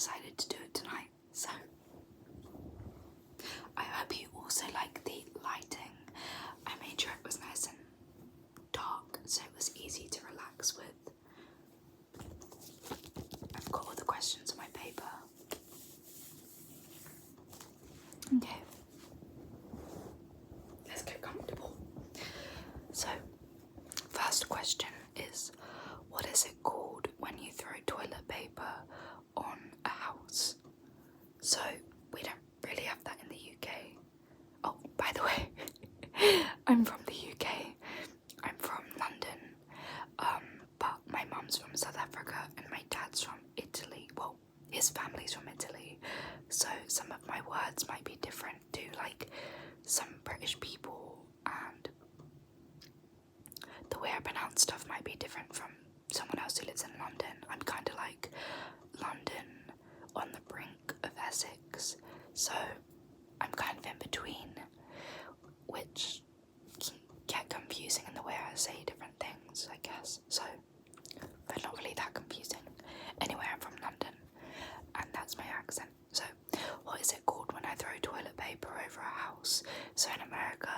decided to do it tonight. So I hope you also like the lighting. I made sure it was nice and dark so it was easy to relax with. I've got all the questions on my paper. Okay, let's get comfortable. So, first question is, what is it called when you throw toilet paper on a house? So, we don't really have that in the UK. Oh, by the way, I'm from the UK. I'm from London. But my mum's from South Africa and my dad's from Italy. Well, his family's from Italy. So some of my words might be different to like some British people, and the way I pronounce stuff might be different from someone else who lives in London. I'm kind of like London on the brink of Essex, so I'm kind of in between, which can get confusing in the way I say different things, I guess. So, but not really that confusing. Anyway, I'm from London, and that's my accent. So, what is it called when I throw toilet paper over a house? So in America,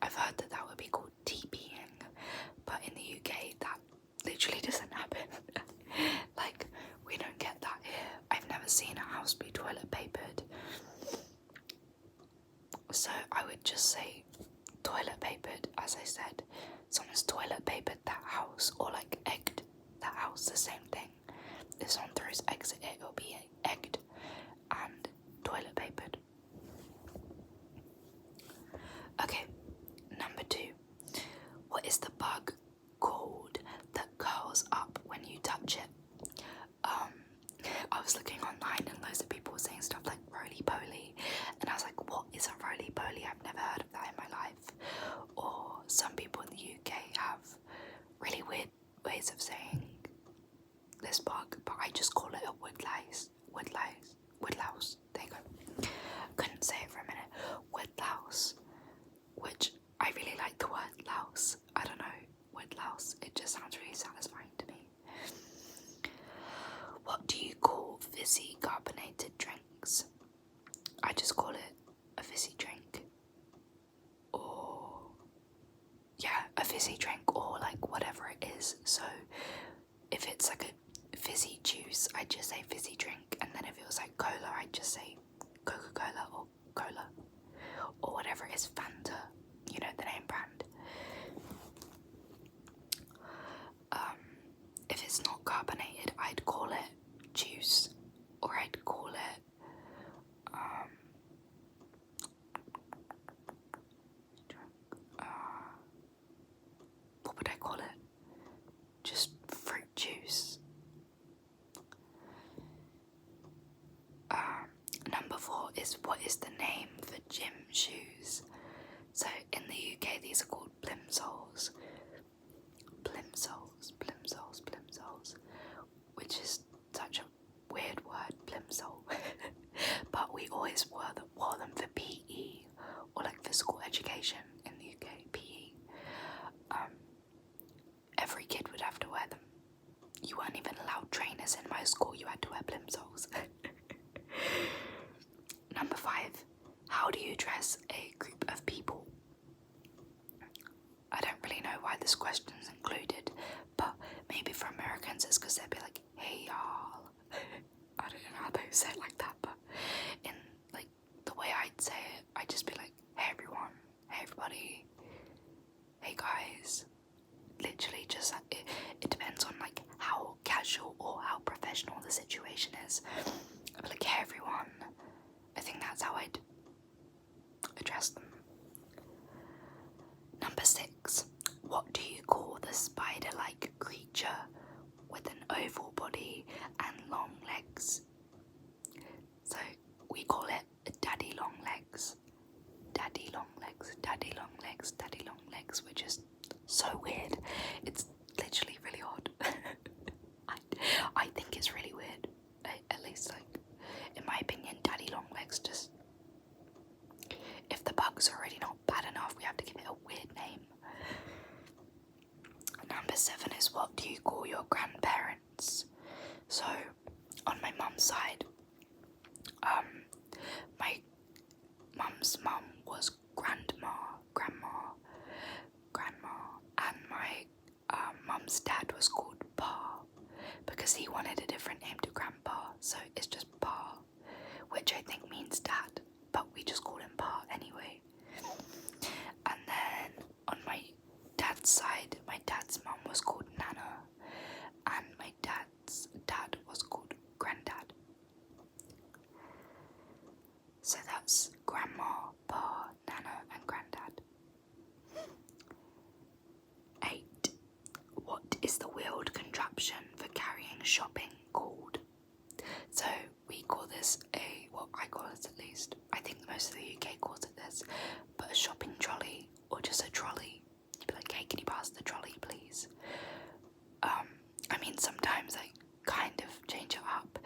I've heard that that would be called TPing, but in the UK, that literally doesn't happen. Like, we don't get that here. I've never seen a house be toilet papered. So I would just say toilet papered, as I said. Someone's toilet papered that house, or like egged that house, the same thing. If someone throws eggs at it, it'll be egged and toilet papered. Okay, number 2. What is the bug called that curls up when you touch it? I was looking online and loads of people were saying stuff like roly-poly, and I was like, what is a roly-poly? I've never heard of that in my life. Or some people in the UK have really weird ways of saying this bug, but I just call it a woodlouse. There you go. Couldn't say it for a minute. Woodlouse, which I really like the word louse. I don't know, woodlouse. It just sounds really satisfying to me. What do you call fizzy carbonated drinks? I just call it a fizzy drink. Or, yeah, a fizzy drink, or like whatever it is. So if it's like a fizzy juice, I just say fizzy drink, and then if it was like cola, I just say Coca-Cola or cola, or whatever it is, Fanta, you know, the name brand. If it's not carbonated, I'd call it juice, or I'd call it what would I call it? Just fruit juice. Number 4 is, what is the name for gym shoes? So in the UK, these are called plimsolls. Plimsolls, which is such a weird word, plimsoll. But we always wore them for PE, or like physical education in the UK, PE. Every kid would have to wear them. You weren't even allowed trainers in my school, you had to wear plimsolls. Number 5, how do you dress a group of people? I don't really know why this question's included, but maybe for Americans it's because they'd be like, hey y'all. I don't know how they say it like that, but in like the way I'd say it, I'd just be like, hey everyone, hey everybody, hey guys. Literally just, it depends on like how casual or how professional the situation is. I'd be like, hey everyone. I think that's how I'd address them. Number 6, what do you call the spider-like creature with an oval body and long legs? So we call it daddy long legs. Daddy long legs, daddy long legs, daddy long legs, which is so weird. It's literally really odd. I think it's really weird. At least, like, in my opinion, daddy long legs just... If the bug's already not bad enough, we have to give it a weird name. Number 7 is, what do you call your grandparents? So, on my mum's side, mum's mum was grandma, and my mum's dad was called Pa, because he wanted a different name to grandpa, so it's just Pa, which I think means dad, but we just call him Pa anyway. And then on my dad's side, my dad's mum was called Nana, and my dad's dad was called Granddad. So that's Grandma, Pa, Nana, and Granddad. 8. What is the wheeled contraption for carrying shopping called? So we call this well, I call it at least, I think most of the UK calls it this, but a shopping trolley, or just a trolley. You'd be like, hey, can you pass the trolley, please? I mean, sometimes I kind of change it up,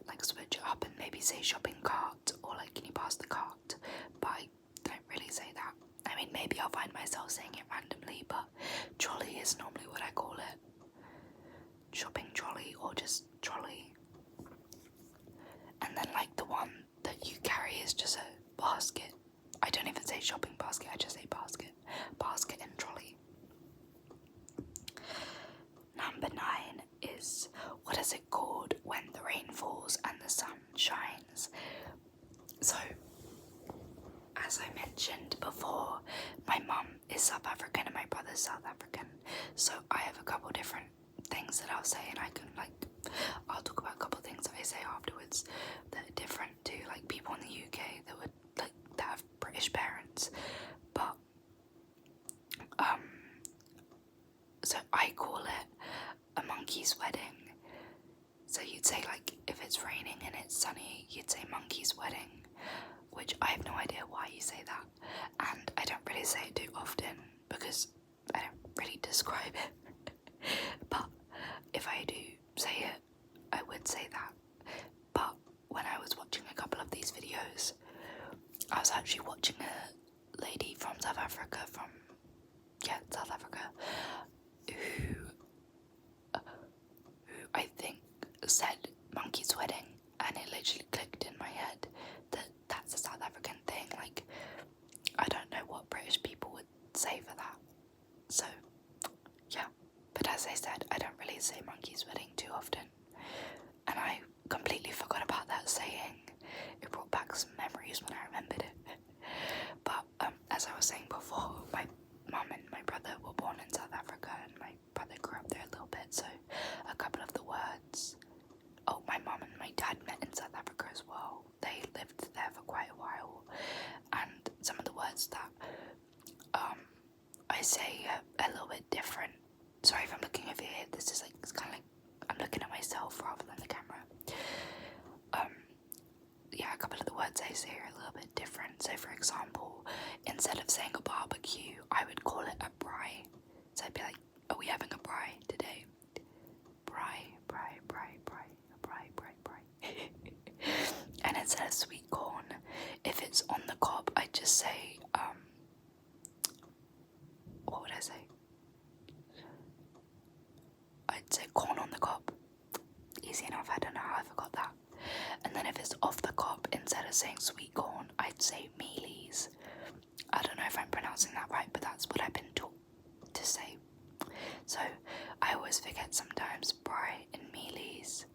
like switch it up and maybe say shopping cart, or like, can you pass the cart? But I don't really say that. I mean, maybe I'll find myself saying it randomly, but trolley is normally what I call it. Shopping trolley, or just trolley. And then like the one that you carry is just a basket. I don't even say shopping basket, I just say basket. Basket and trolley. Number 9 is, what is it called when the rain falls and the sun shines? So, as I mentioned before, my mum is South African and my brother's South African. So I have a couple different things that I'll say, and I'll talk about a couple of things that I say afterwards that are different to like people in the UK that have British parents. But so I call it a monkey's wedding. So you'd say, like, if it's raining and it's sunny, you'd say monkey's wedding, which I have no idea why you say that, and I don't really say it too often because I don't really describe it. But if I do say it, I would say that. But when I was watching a couple of these videos, I was actually watching a lady from South Africa, who I think said monkey's wedding, and it literally clicked in my head that that's a South African thing. Like, I don't know what British people would say for that. So, yeah. But as I said, I don't really say monkey's wedding too often, and I completely forgot about that saying. It brought back some memories when I remembered it. But as I was saying before, my mum and my brother were born in South Africa, and my brother grew up there a little bit, so a couple of the words. Oh, my mum and my dad met in South Africa as well. They lived there for quite a while, and some of the words that I say are a little bit different. Sorry if I'm looking over here. This is like, it's kind of like I'm looking at myself rather than the camera. Yeah, a couple of the words I say are a little bit different. So, for example, instead of saying a barbecue, I would call it a braai. So I'd be like, are we having a braai today? Braai. And instead of sweet corn, if it's on the cob, I just say, what would I say? I'd say corn on the cob. Easy enough, I don't know how I forgot that. And then if it's off the cob, instead of saying sweet corn, I'd say mealies. I don't know if I'm pronouncing that right, but that's what I've been taught to say. So I always forget sometimes braai and mealies,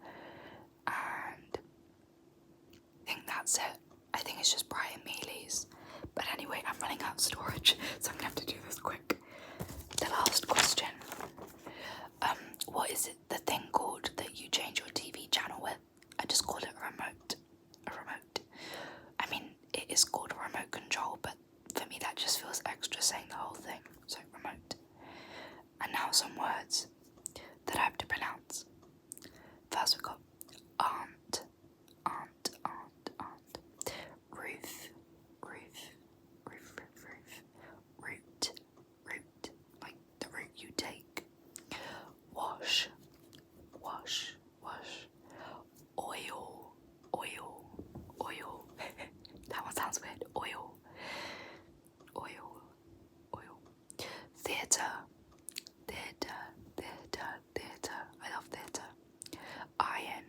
and I think that's it. I think it's just braai and mealies. But anyway, I'm running out of storage, so I'm gonna have to do this quick. The last question. What is it, the thing called that you change your TV channel with? I just call it a remote. A remote. I mean, it is called a remote control, but for me that just feels extra saying the whole thing. So, remote. And now some words that I have to pronounce. First we got aunt. Roof. Route. Like the route you take. Wash. Oil. That one sounds weird. Oil. Theatre. I love theatre. Iron.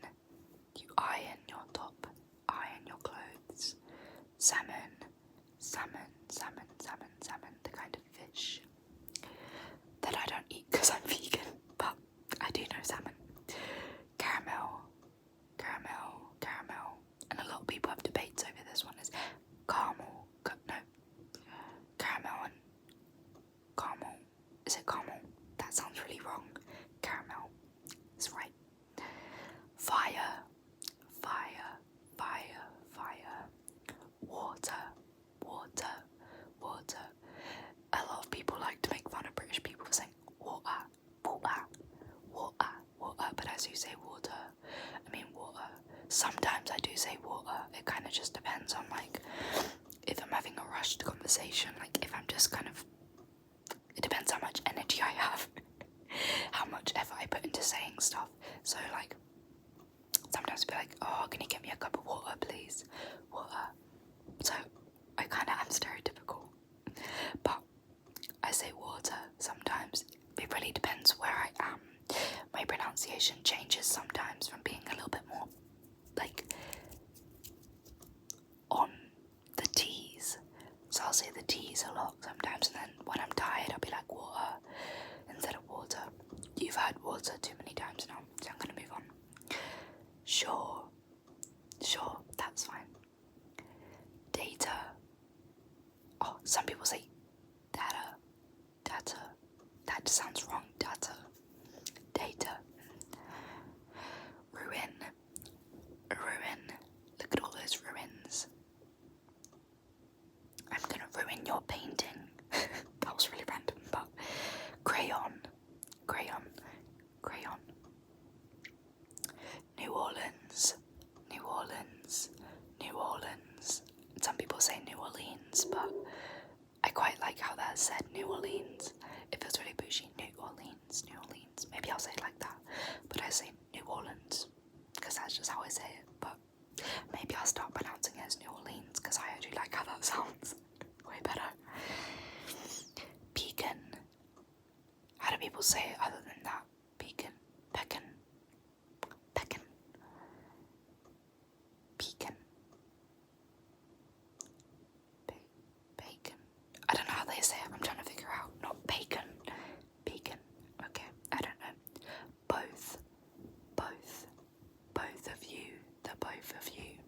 Sometimes I do say water. It kind of just depends on like if I'm having a rushed conversation, like if I'm just kind of, it depends how much energy I have, how much effort I put into saying stuff. So like sometimes I'll be like, oh, can you get me a cup of water, please? Water. So I kind of am stereotypical, but I say water sometimes. It really depends where I am. My pronunciation changes sometimes from being a little bit more like on the T's. So I'll say the T's a lot sometimes, and then when I'm tired I'll be like water instead of water. You've heard water too many times now, so I'm gonna move on. Sure, that's fine. Data. Oh, some people say data. That sounds wrong. Data. Ruin. Look at all those ruins. I'm gonna ruin your painting. That was really random, but crayon. New Orleans. Some people say New Orleans, but I quite like how that's said, New Orleans. It feels really bougie. New Orleans. Maybe I'll say it like that, but I say New Orleans because that's just how I say it. But maybe I'll start pronouncing it as New Orleans because I actually like how that sounds way better. Pecan. How do people say it other than that? Pecan. Pecan. Bacon. I don't know how they say it. I'm trying to figure out. Not bacon. Okay, I don't know. Both of you. The both of you.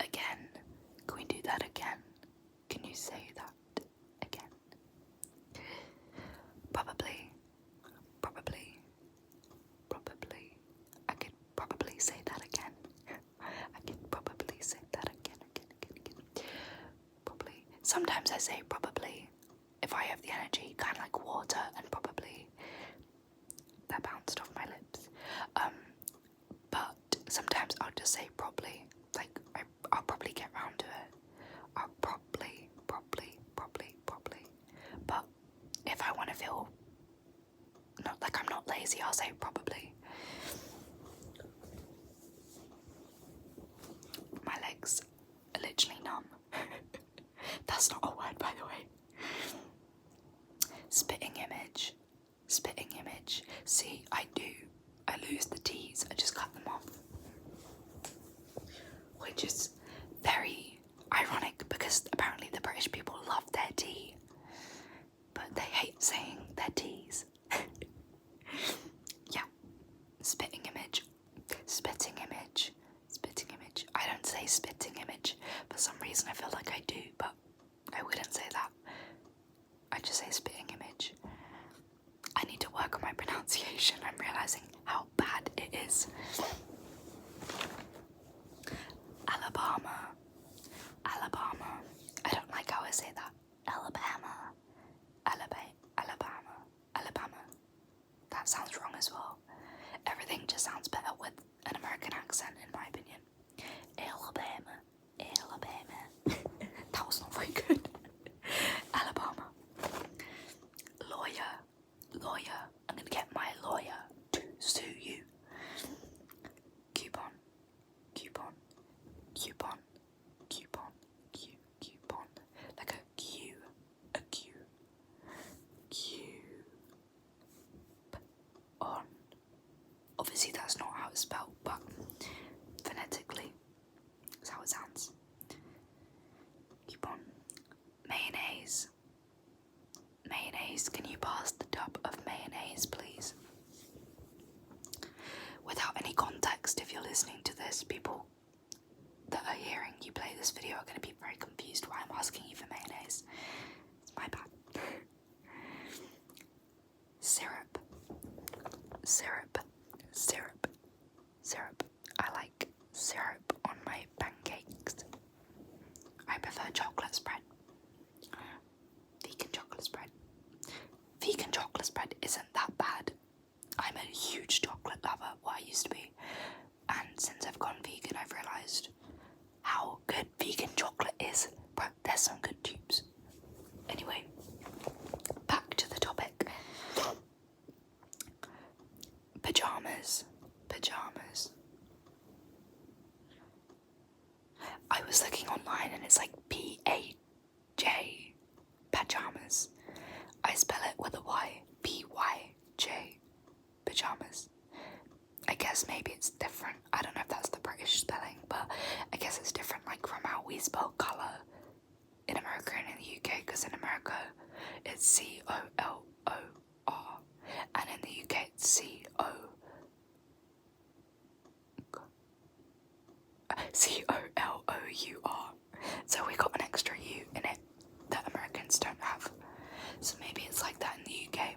Again. Can we do that again? Can you say that again? Probably. I could probably say that again. Probably. Sometimes I say probably if I have the energy, kind of like water and probably. That bounced off my lips. But sometimes I'll just say probably. Like I'll probably get round to it. I'll probably. But if I want to feel not like I'm not lazy, I'll say probably. My legs are literally numb. That's not a word, by the way. Spitting image. See, I lose the T's. I just cut them off. Which is very ironic because apparently the British people love their T, but they hate saying their T's. Yeah. Spitting image. I don't say spitting image. For some reason I feel like I do, but I wouldn't say that. I just say spitting image. I need to work on my pronunciation. I'm realizing how bad it is. Alabama. I don't like how I say that. Alabama. That sounds wrong as well. Everything just sounds better with an American accent, in my opinion. Alabama. That was not very good. Alabama. Lawyer. I'm gonna get my lawyer to sue you. Coupon. Like a Q. On. Obviously that's not how it's spelled, but phonetically that's how it sounds. Coupon. Mayonnaise. Can you pass the tub of mayonnaise, please? Without any context, if you're listening to this, people that are hearing you play this video are going to be very confused why I'm asking you for mayonnaise. It's my bad. Syrup. I like syrup on my pancakes. I prefer chocolate spread. Vegan chocolate spread isn't that bad. I'm a huge chocolate lover, what I used to be. And since I've gone vegan, pajamas. I was looking online and it's like P-A-J, pajamas. I spell it with a Y, P-Y-J, pajamas. I guess maybe it's different. I don't know if that's the British spelling, but I guess it's different, like from how we spell colour in America and in the UK, because in America it's C-O-L-O-R, and in the UK it's C-O-L-O-U-R. So we got an extra U in it that Americans don't have. So maybe it's like that in the UK.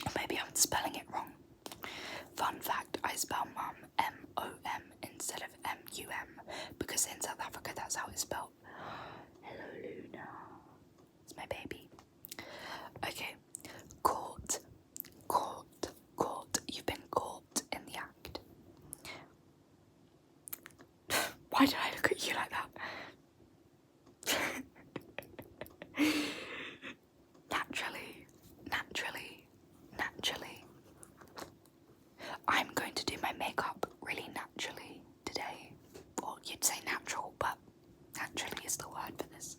Or maybe I'm spelling it wrong. Fun fact, I spell mum M-O-M instead of M-U-M because in South Africa that's how it's spelled. Hello Luna. It's my baby. Okay. Caught. Caught. Caught. You've been caught in the act. Why did I look at you like that? Naturally. Naturally. Naturally. I'm going to do my makeup really naturally today. Or you'd say natural, but naturally is the word for this.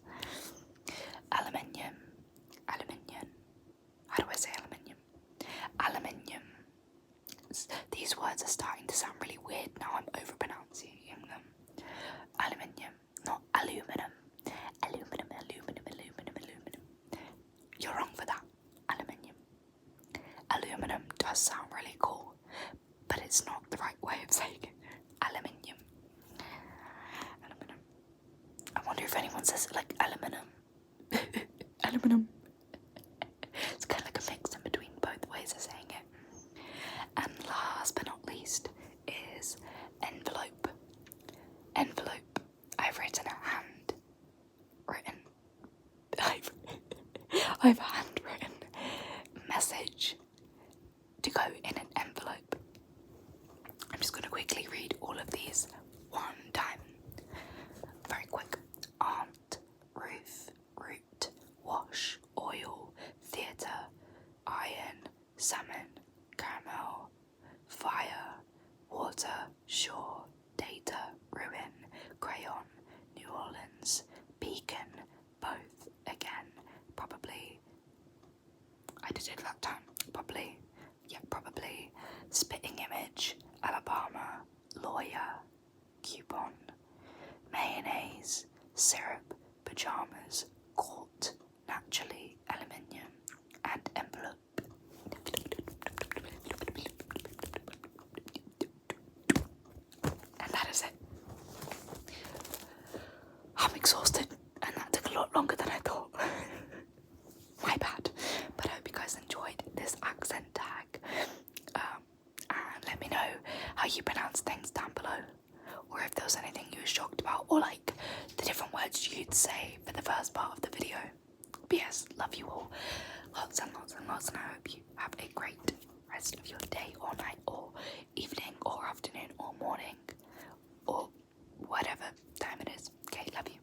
Aluminium. Aluminium. How do I say aluminium? Aluminium. These words are starting to sound really weird now. I'm overpronouncing them. Aluminium, not aluminum. Aluminum, aluminum, aluminum, aluminum. You're wrong for that. Aluminium. Aluminum does sound really cool, but it's not the right way of saying it. Aluminium. Aluminum. I wonder if anyone says it like aluminum. Aluminum. It's kind of like a mix in between both ways of saying it. And last but not least is envelope. Envelope. I've written a handwritten. I've handwritten message to go in an envelope. I'm just going to quickly read all of these one time. Very quick. Aunt, roof, root, wash, oil, theatre, iron, salmon, caramel, fire, water, shore, data, ruin, crayon, New Orleans, beacon, both, again, probably. I did it that time. Probably. Yeah, probably. Spitting image, Alabama, lawyer, coupon, mayonnaise, syrup, pajamas, court, naturally, aluminium, and envelope. And that is it. I'm exhausted, and that took a lot longer than I thought. My bad. But I hope you guys enjoyed this accent tag. And let me know how you pronounce things down below, or if there was anything you were shocked about, or like the different words you'd say for the first part of the video. But yes, love you all, lots and lots and lots, and I hope you have a great rest of your day or night or evening or afternoon or morning or whatever time it is. Okay, love you.